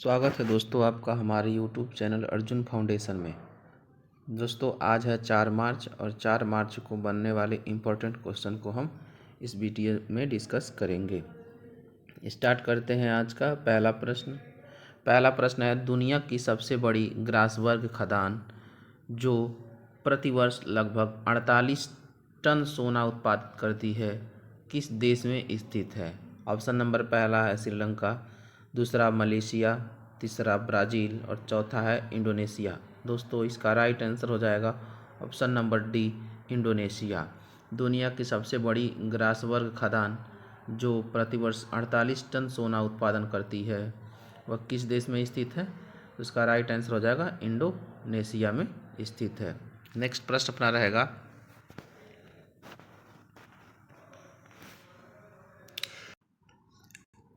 स्वागत है दोस्तों आपका हमारे यूट्यूब चैनल अर्जुन फाउंडेशन में। दोस्तों आज है 4 मार्च और 4 मार्च को बनने वाले इम्पोर्टेंट क्वेश्चन को हम इस वीडियो में डिस्कस करेंगे। स्टार्ट करते हैं आज का पहला प्रश्न है, दुनिया की सबसे बड़ी ग्रासवर्ग खदान जो प्रतिवर्ष लगभग 48 टन सोना उत्पादित करती है किस देश में स्थित है। ऑप्शन नंबर पहला है श्रीलंका, दूसरा मलेशिया, तीसरा ब्राज़ील और चौथा है इंडोनेशिया। दोस्तों इसका राइट आंसर हो जाएगा ऑप्शन नंबर डी, इंडोनेशिया। दुनिया की सबसे बड़ी ग्रासवर्ग खदान जो प्रतिवर्ष 48 टन सोना उत्पादन करती है वह किस देश में स्थित है, तो इसका राइट आंसर हो जाएगा इंडोनेशिया में स्थित है। नेक्स्ट प्रश्न अपना रहेगा,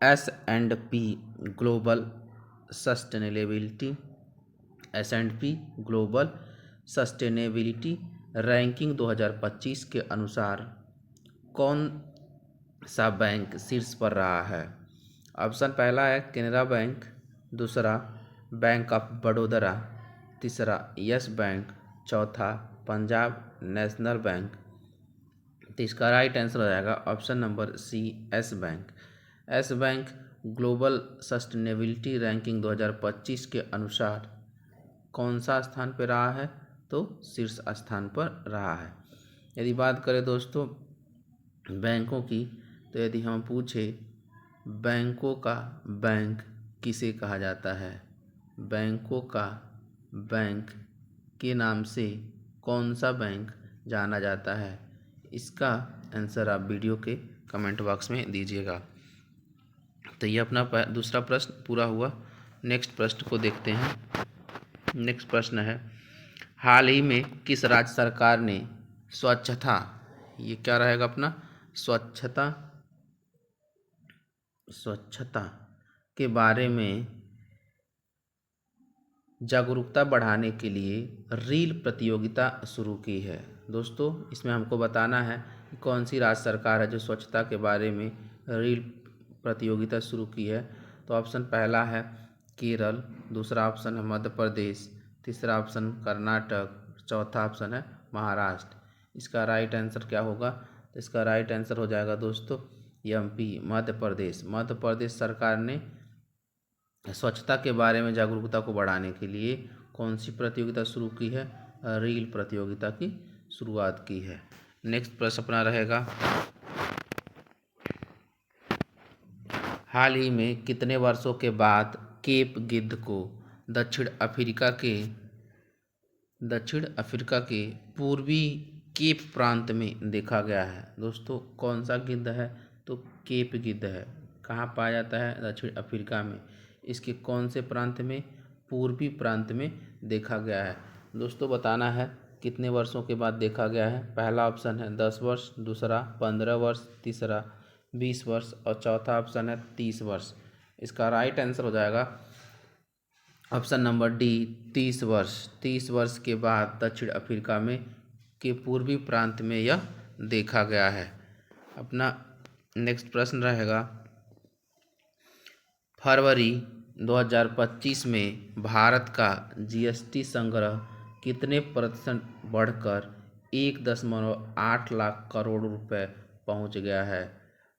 S&P ग्लोबल सस्टेनेबिलिटी रैंकिंग 2025 के अनुसार कौन सा बैंक शीर्ष पर रहा है। ऑप्शन पहला है केनरा बैंक, दूसरा बैंक ऑफ बड़ौदा, तीसरा यस बैंक, चौथा पंजाब नेशनल बैंक। तो इसका राइट आंसर हो जाएगा option number C, Yes Bank. Yes Bank global sustainability ranking 2025 के अनुसार कौन सा स्थान पर रहा है, तो शीर्ष स्थान पर रहा है। यदि बात करें दोस्तों बैंकों की, तो यदि हम पूछे बैंकों का बैंक किसे कहा जाता है, बैंकों का बैंक के नाम से कौन सा बैंक जाना जाता है, इसका आंसर आप वीडियो के कमेंट बॉक्स में दीजिएगा। तो ये अपना दूसरा प्रश्न पूरा हुआ। नेक्स्ट प्रश्न को देखते हैं। नेक्स्ट प्रश्न है, हाल ही में किस राज्य सरकार ने स्वच्छता, ये क्या रहेगा अपना, स्वच्छता के बारे में जागरूकता बढ़ाने के लिए रील प्रतियोगिता शुरू की है। दोस्तों इसमें हमको बताना है कि कौन सी राज्य सरकार है जो स्वच्छता के बारे में रील प्रतियोगिता शुरू की है। तो ऑप्शन पहला है केरल, दूसरा ऑप्शन है मध्य प्रदेश, तीसरा ऑप्शन कर्नाटक, चौथा ऑप्शन है महाराष्ट्र। इसका राइट आंसर क्या होगा, तो इसका राइट आंसर हो जाएगा दोस्तों एमपी, मध्य प्रदेश। मध्य प्रदेश सरकार ने स्वच्छता के बारे में जागरूकता को बढ़ाने के लिए कौन सी प्रतियोगिता शुरू की है, रील प्रतियोगिता की शुरुआत की है। नेक्स्ट प्रश्न अपना रहेगा, हाल ही में कितने वर्षों के बाद केप गिद्ध को दक्षिण अफ्रीका के पूर्वी केप प्रांत में देखा गया है। दोस्तों कौन सा गिद्ध है, तो केप गिद्ध है। कहाँ पाया जाता है, दक्षिण अफ्रीका में। इसके कौन से प्रांत में, पूर्वी प्रांत में देखा गया है। दोस्तों बताना है कितने वर्षों के बाद देखा गया है। पहला ऑप्शन है 10 वर्ष, दूसरा 15 वर्ष, तीसरा 20 वर्ष और चौथा ऑप्शन है 30 वर्ष। इसका राइट आंसर हो जाएगा ऑप्शन नंबर डी, 30 वर्ष। 30 वर्ष के बाद दक्षिण अफ्रीका में के पूर्वी प्रांत में यह देखा गया है। अपना नेक्स्ट प्रश्न रहेगा, फरवरी 2025 में भारत का जीएसटी संग्रह कितने प्रतिशत बढ़कर 1.8 लाख करोड़ रुपए पहुंच गया है।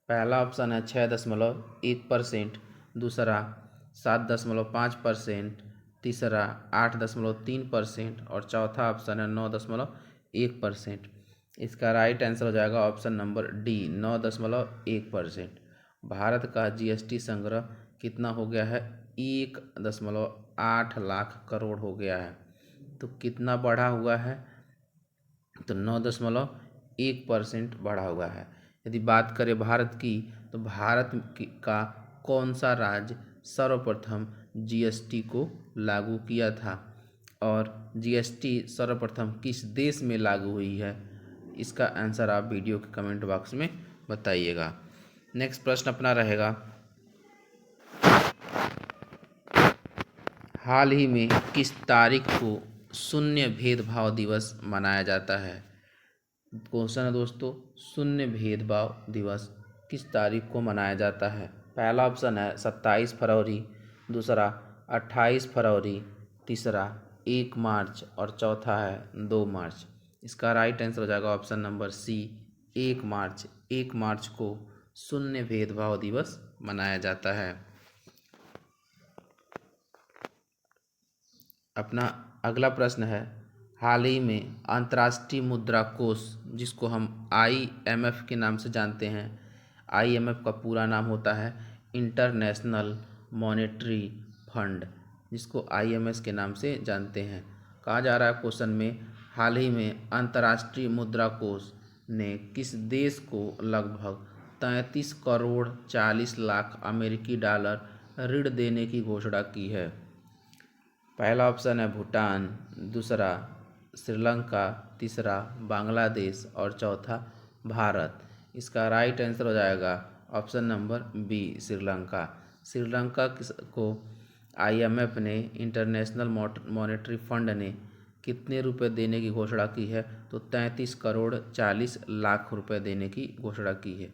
पहला ऑप्शन है 6.1%, दूसरा 7.5%, तीसरा 8.3% और चौथा ऑप्शन है 9.1%। इसका राइट आंसर हो जाएगा ऑप्शन नंबर डी, 9.1%। भारत का जीएसटी संग्रह कितना हो गया है, 1.8 लाख करोड़ हो गया है। तो कितना बढ़ा हुआ है, तो 9.1% बढ़ा हुआ है। यदि बात करें भारत की, तो भारत का कौन सा राज्य सर्वप्रथम जीएसटी को लागू किया था और जीएसटी सर्वप्रथम किस देश में लागू हुई है, इसका आंसर आप वीडियो के कमेंट बॉक्स में बताइएगा। नेक्स्ट प्रश्न अपना रहेगा, हाल ही में किस तारीख को शून्य भेदभाव दिवस मनाया जाता है। क्वेश्चन है दोस्तों, शून्य भेदभाव दिवस किस तारीख को मनाया जाता है। पहला ऑप्शन है 27 फरवरी, दूसरा 28 फरवरी, तीसरा 1 मार्च और चौथा है 2 मार्च। इसका राइट आंसर हो जाएगा ऑप्शन नंबर सी 1 मार्च। 1 मार्च को शून्य भेदभाव दिवस मनाया जाता है। अपना अगला प्रश्न है, हाल ही में अंतर्राष्ट्रीय मुद्रा कोष, जिसको हम IMF के नाम से जानते हैं, IMF का पूरा नाम होता है इंटरनेशनल मॉनेटरी फंड, जिसको IMF के नाम से जानते हैं। कहा जा रहा है क्वेश्चन में, हाल ही में अंतर्राष्ट्रीय मुद्रा कोष ने किस देश को लगभग 33 करोड़ 40 लाख अमेरिकी डॉलर ऋण देने की घोषणा की है। पहला ऑप्शन है भूटान, दूसरा श्रीलंका, तीसरा बांग्लादेश और चौथा भारत। इसका राइट आंसर हो जाएगा option number B Sri Lanka. Sri Lanka को IMF ने, इंटरनेशनल मॉनेटरी फंड ने कितने रुपए देने की घोषणा की है? तो 33 करोड़ 40 लाख रुपए देने की घोषणा की है।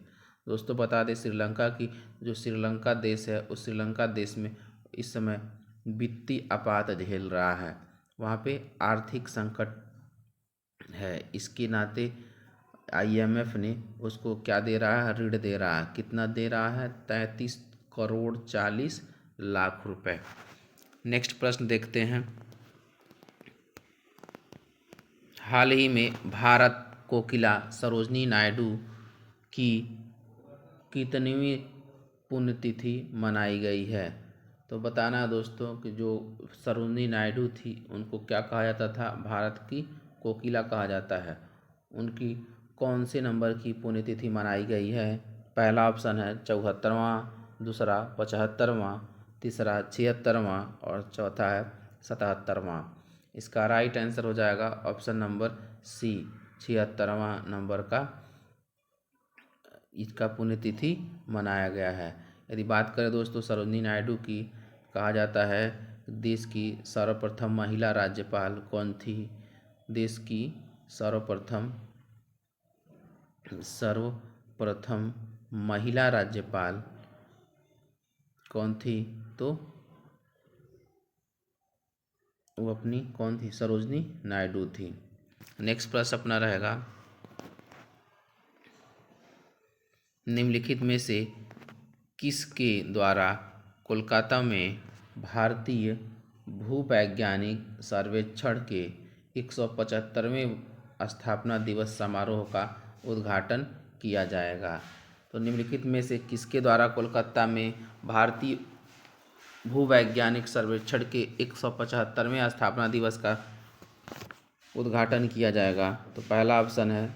दोस्तों बता दें, श्रीलंका की जो श्रीलंका देश है, उस श्रीलंका देश में इस समय वित्तीय आपात झेल रहा है, वहाँ पे आर्थिक संकट है। इसके नाते IMF ने उसको क्या दे रहा है? ऋण दे रहा है। कितना दे रहा है? 33 करोड़ 40 लाख रुपए। नेक्स्ट प्रश्न देखते हैं, हाल ही में भारत कोकिला सरोजिनी नायडू की कितनीवीं पुण्यतिथि मनाई गई है? तो बताना है दोस्तों कि जो सरोजिनी नायडू थी, उनको क्या कहा जाता था? भारत की कोकिला कहा जाता है। उनकी कौन से नंबर की पुण्यतिथि मनाई गई है? पहला ऑप्शन है 74वां, दूसरा 75वां, तीसरा 76वां और चौथा है 77वां। इसका राइट आंसर हो जाएगा ऑप्शन नंबर सी 76वां नंबर का इसका पुण्यतिथि मनाया गया है। यदि बात करें दोस्तों सरोजिनी नायडू की, कहा जाता है देश की सर्वप्रथम महिला राज्यपाल कौन थी? देश की सर्वप्रथम महिला राज्यपाल कौन थी? तो वो अपनी कौन थी? सरोजिनी नायडू थी। नेक्स्ट प्रश्न अपना रहेगा, निम्नलिखित में से किसके द्वारा कोलकाता में भारतीय भूवैज्ञानिक सर्वेक्षण के 175वें स्थापना दिवस समारोह का उद्घाटन किया जाएगा? तो निम्नलिखित में से किसके द्वारा कोलकाता में भारतीय भूवैज्ञानिक सर्वेक्षण के 175वें स्थापना दिवस का उद्घाटन किया जाएगा? तो पहला ऑप्शन है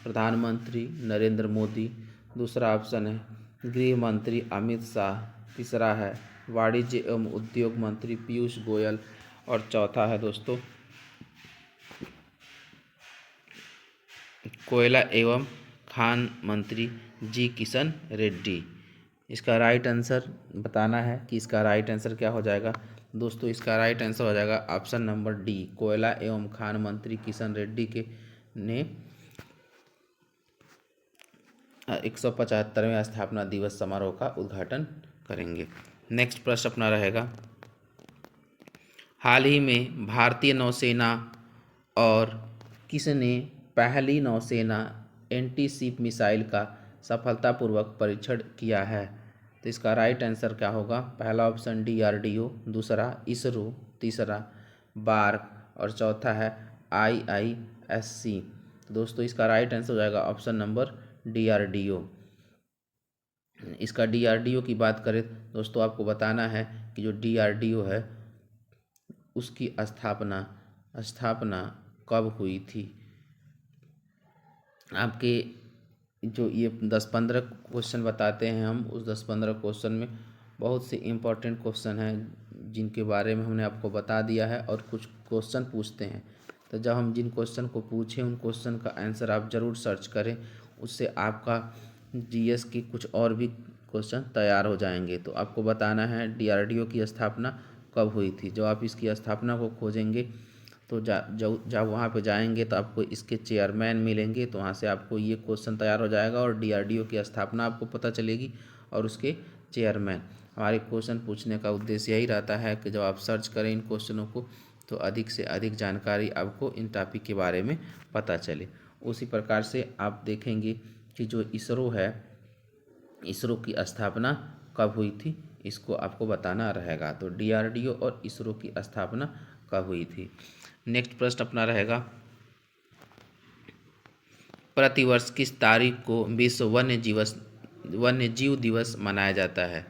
प्रधानमंत्री नरेंद्र मोदी, दूसरा ऑप्शन है गृह मंत्री अमित शाह, तीसरा है वाणिज्य एवं उद्योग मंत्री पीयूष गोयल और चौथा है दोस्तों कोयला एवं खान मंत्री जी किशन रेड्डी। इसका राइट आंसर बताना है कि इसका राइट आंसर क्या हो जाएगा? दोस्तों इसका राइट आंसर हो जाएगा ऑप्शन नंबर डी, कोयला एवं खान मंत्री किशन रेड्डी के ने 175वें स्थापना दिवस समारोह का उद्घाटन करेंगे। नेक्स्ट प्रश्न अपना रहेगा, हाल ही में भारतीय नौसेना और किसने पहली नौसेना एंटी शिप मिसाइल का सफलतापूर्वक परीक्षण किया है? तो इसका राइट आंसर क्या होगा? पहला ऑप्शन DRDO, दूसरा इसरो, तीसरा बार्क और चौथा है IISc। तो दोस्तों इसका राइट आंसर हो जाएगा ऑप्शन नंबर DRDO। इसका DRDO की बात करें दोस्तों, आपको बताना है कि जो DRDO है उसकी स्थापना कब हुई थी? आपके जो ये 10-15 क्वेश्चन बताते हैं हम, उस 10-15 क्वेश्चन में बहुत से इम्पोर्टेंट क्वेश्चन हैं जिनके बारे में हमने आपको बता दिया है, और कुछ क्वेश्चन पूछते हैं। तो जब हम जिन क्वेश्चन को पूछें उन क्वेश्चन का आंसर आप ज़रूर सर्च करें, उससे आपका GS की कुछ और भी क्वेश्चन तैयार हो जाएंगे। तो आपको बताना है DRDO की स्थापना कब हुई थी। जब आप इसकी स्थापना को खोजेंगे तो जब वहाँ पे जाएंगे तो आपको इसके चेयरमैन मिलेंगे, तो वहाँ से आपको ये क्वेश्चन तैयार हो जाएगा और DRDO की स्थापना आपको पता चलेगी और उसके चेयरमैन। हमारे क्वेश्चन पूछने का उद्देश्य यही रहता है कि जब आप सर्च करें इन क्वेश्चनों को तो अधिक से अधिक जानकारी आपको इन टॉपिक के बारे में पता चले। उसी प्रकार से आप देखेंगे कि जो इसरो है, इसरो की स्थापना कब हुई थी, इसको आपको बताना रहेगा। तो DRDO और इसरो की स्थापना कब हुई थी। नेक्स्ट प्रश्न अपना रहेगा, प्रतिवर्ष किस तारीख को विश्व वन्यजीव दिवस मनाया जाता है।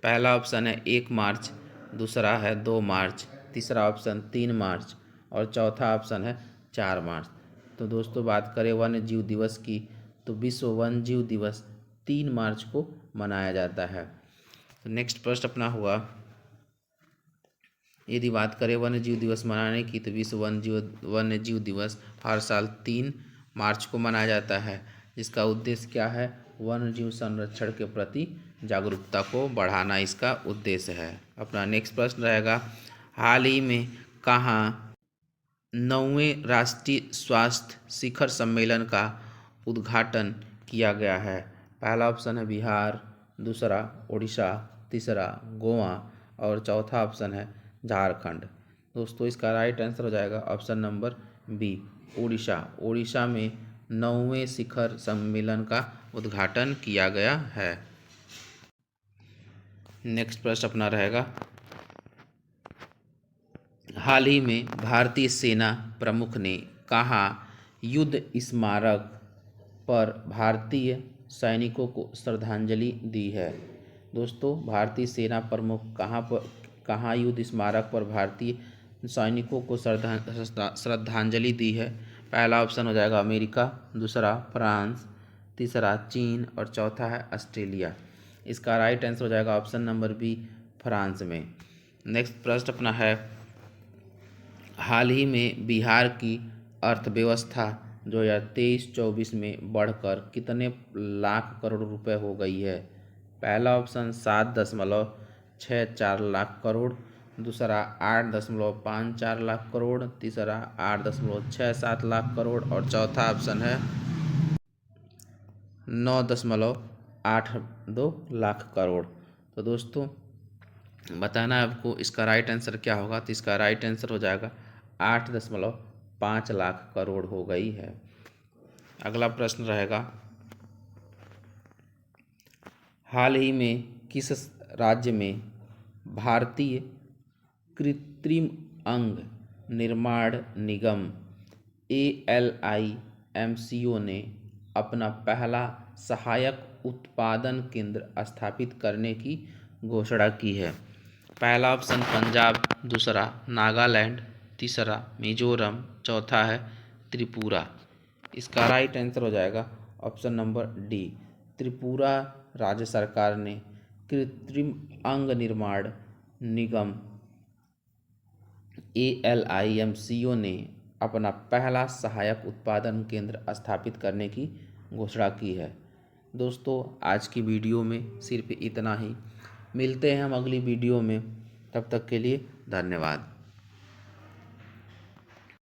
पहला ऑप्शन है 1 मार्च, दूसरा है 2 मार्च, तीसरा ऑप्शन 3 मार्च और चौथा ऑप्शन है 4 मार्च। तो दोस्तों बात करें वन्य जीव दिवस की तो विश्व वन्य जीव दिवस 3 मार्च को मनाया जाता है। तो नेक्स्ट प्रश्न अपना हुआ, यदि बात करें वन्य जीव दिवस मनाने की तो विश्व वन्य जीव दिवस हर साल 3 मार्च को मनाया जाता है, जिसका उद्देश्य क्या है, वन्य जीव संरक्षण के प्रति जागरूकता को बढ़ाना इसका उद्देश्य है। अपना नेक्स्ट प्रश्न रहेगा, हाल ही में कहाँ 9वें राष्ट्रीय स्वास्थ्य शिखर सम्मेलन का उद्घाटन किया गया है। पहला ऑप्शन है बिहार, दूसरा उड़ीसा, तीसरा गोवा और चौथा ऑप्शन है झारखंड। दोस्तों इसका राइट आंसर हो जाएगा option number B, Orissa. Orissa में 9वें शिखर सम्मेलन का उद्घाटन किया गया है। नेक्स्ट प्रश्न अपना रहेगा, हाल ही में भारतीय सेना प्रमुख ने कहाँ युद्ध स्मारक पर भारतीय सैनिकों को श्रद्धांजलि दी है। दोस्तों भारतीय सेना प्रमुख कहाँ युद्ध स्मारक पर भारतीय सैनिकों को श्रद्धांजलि दी है। पहला ऑप्शन हो जाएगा अमेरिका, दूसरा फ्रांस, तीसरा चीन और चौथा है ऑस्ट्रेलिया। इसका राइट आंसर हो जाएगा ऑप्शन नंबर बी, फ्रांस में। नेक्स्ट प्रश्न अपना है, हाल ही में बिहार की अर्थव्यवस्था 2023-24 में बढ़कर कितने लाख करोड़ रुपए हो गई है। पहला ऑप्शन 7.64 लाख करोड़, दूसरा 8.54 लाख करोड़, तीसरा 8.67 लाख करोड़ और चौथा ऑप्शन है 9.82 लाख करोड़। तो दोस्तों बताना है आपको इसका राइट आंसर क्या होगा। तो इसका राइट आंसर हो जाएगा 8.5 लाख करोड़ हो गई है। अगला प्रश्न रहेगा, हाल ही में किस राज्य में भारतीय कृत्रिम अंग निर्माण निगम ALIMCO ने अपना पहला सहायक उत्पादन केंद्र स्थापित करने की घोषणा की है। पहला ऑप्शन पंजाब, दूसरा नागालैंड, तीसरा मिजोरम, चौथा है त्रिपुरा। इसका राइट आंसर हो जाएगा ऑप्शन नंबर डी, त्रिपुरा राज्य सरकार ने कृत्रिम अंग निर्माण निगम ALIMCO ने अपना पहला सहायक उत्पादन केंद्र स्थापित करने की घोषणा की है। दोस्तों आज की वीडियो में सिर्फ इतना ही, मिलते हैं हम अगली वीडियो में, तब तक के लिए धन्यवाद।